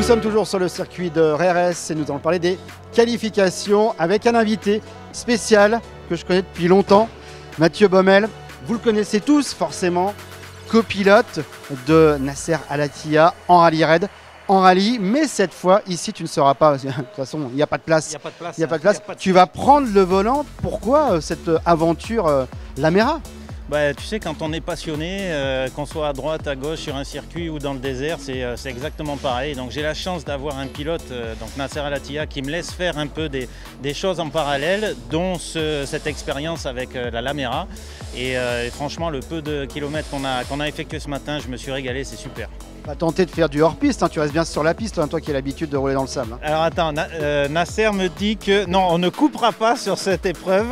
sommes toujours sur le circuit de RS et nous allons parler des qualifications avec un invité spécial que je connais depuis longtemps, Mathieu Baumel. Vous le connaissez tous forcément, copilote de Nasser Al-Attiyah en rallye raid, en rallye, mais cette fois ici tu ne seras pas, de toute façon il n'y a pas de place. Il n'y a pas de place. Tu vas prendre le volant. Pourquoi cette aventure Lamera? Bah, tu sais, quand on est passionné, qu'on soit à droite, à gauche, sur un circuit ou dans le désert, c'est exactement pareil. Donc j'ai la chance d'avoir un pilote, donc Nasser Al-Attiyah, qui me laisse faire un peu des choses en parallèle, dont cette expérience avec la Lamera. Et franchement, le peu de kilomètres qu'on a effectué ce matin, je me suis régalé, c'est super. On va tenter de faire du hors-piste, hein. Tu restes bien sur la piste, hein, toi qui as l'habitude de rouler dans le sable. Hein. Alors attends, Nasser me dit que non, on ne coupera pas sur cette épreuve.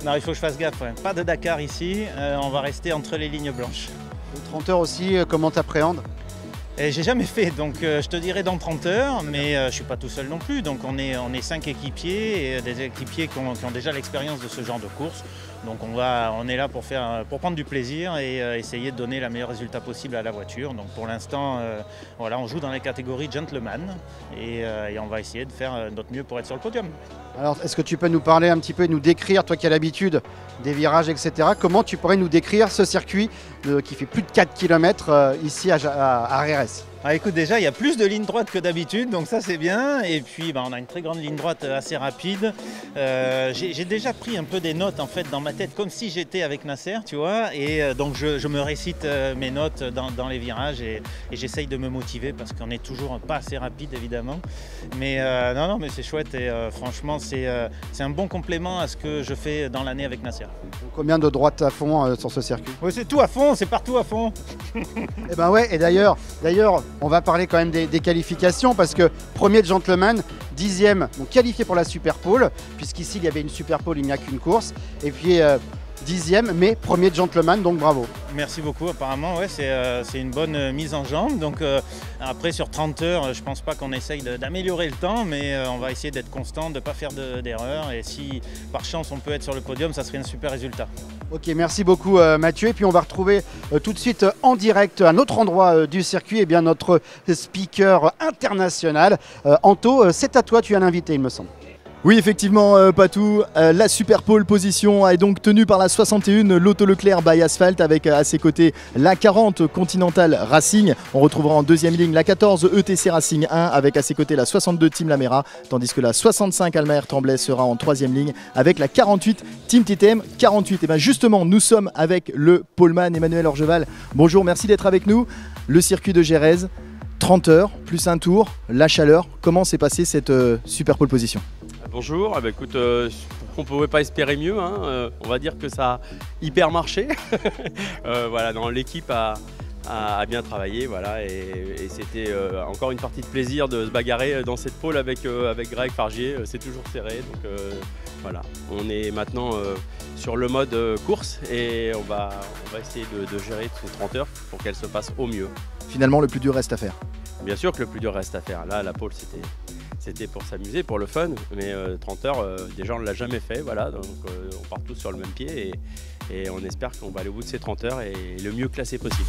Non, il faut que je fasse gaffe, ouais. Pas de Dakar ici, on va rester entre les lignes blanches. Le 30 heures aussi, comment t'appréhendes? J'ai jamais fait, donc je te dirais dans 30 heures, mais je ne suis pas tout seul non plus. Donc on est 5 équipiers, et des équipiers qui ont déjà l'expérience de ce genre de course. Donc on est là pour prendre du plaisir et essayer de donner le meilleur résultat possible à la voiture. Donc pour l'instant, voilà, on joue dans les catégories gentleman et on va essayer de faire notre mieux pour être sur le podium. Alors est-ce que tu peux nous parler un petit peu et nous décrire, toi qui as l'habitude des virages, etc. Comment tu pourrais nous décrire ce circuit qui fait plus de 4 km ici à RS? Ah, écoute, déjà il y a plus de lignes droites que d'habitude, donc ça c'est bien. Et puis on a une très grande ligne droite assez rapide. J'ai déjà pris un peu des notes en fait dans ma tête, comme si j'étais avec Nasser, tu vois. Et donc je me récite mes notes dans les virages et j'essaye de me motiver parce qu'on n'est toujours pas assez rapide évidemment. Mais non, mais c'est chouette et franchement c'est un bon complément à ce que je fais dans l'année avec Nasser. Combien de droites à fond sur ce circuit? Oui, c'est tout à fond, c'est partout à fond. Et ben ouais, et d'ailleurs, on va parler quand même des qualifications parce que premier de gentleman, 10e, donc qualifié pour la Super Pole, puisqu'ici il y avait une Super Pole, il n'y a qu'une course, et puis 10e, mais premier de gentleman, donc bravo. Merci beaucoup, apparemment ouais, c'est une bonne mise en jambe. Donc après sur 30 heures, je pense pas qu'on essaye d'améliorer le temps, mais on va essayer d'être constant, de ne pas faire d'erreurs, et si par chance on peut être sur le podium, ça serait un super résultat. Ok, merci beaucoup Mathieu, et puis on va retrouver tout de suite en direct à un autre endroit du circuit, et bien notre speaker international. Anto, c'est à toi, tu es un invité il me semble. Oui, effectivement, Patou, la super pole position est donc tenue par la 61 Lotto Leclerc by Asphalt avec à ses côtés la 40 Continental Racing. On retrouvera en deuxième ligne la 14 ETC Racing 1 avec à ses côtés la 62 Team Lamera, tandis que la 65 Almaer Tremblay sera en troisième ligne avec la 48 Team TTM 48. Et bien justement, nous sommes avec le poleman Emmanuel Orgeval. Bonjour, merci d'être avec nous. Le circuit de Jerez, 30 heures plus un tour, la chaleur. Comment s'est passée cette super pole position? Bonjour, bah écoute, on ne pouvait pas espérer mieux, hein. On va dire que ça a hyper marché. Voilà, l'équipe a bien travaillé, voilà, et c'était encore une partie de plaisir de se bagarrer dans cette pole avec Greg Fargier, c'est toujours serré, donc voilà, on est maintenant sur le mode course et on va essayer de gérer ces 30 heures pour qu'elles se passent au mieux. Finalement, le plus dur reste à faire. Bien sûr que le plus dur reste à faire, là la pole c'était pour s'amuser, pour le fun, mais 30 heures, déjà on ne l'a jamais fait, voilà, donc on part tous sur le même pied et on espère qu'on va aller au bout de ces 30 heures et le mieux classé possible.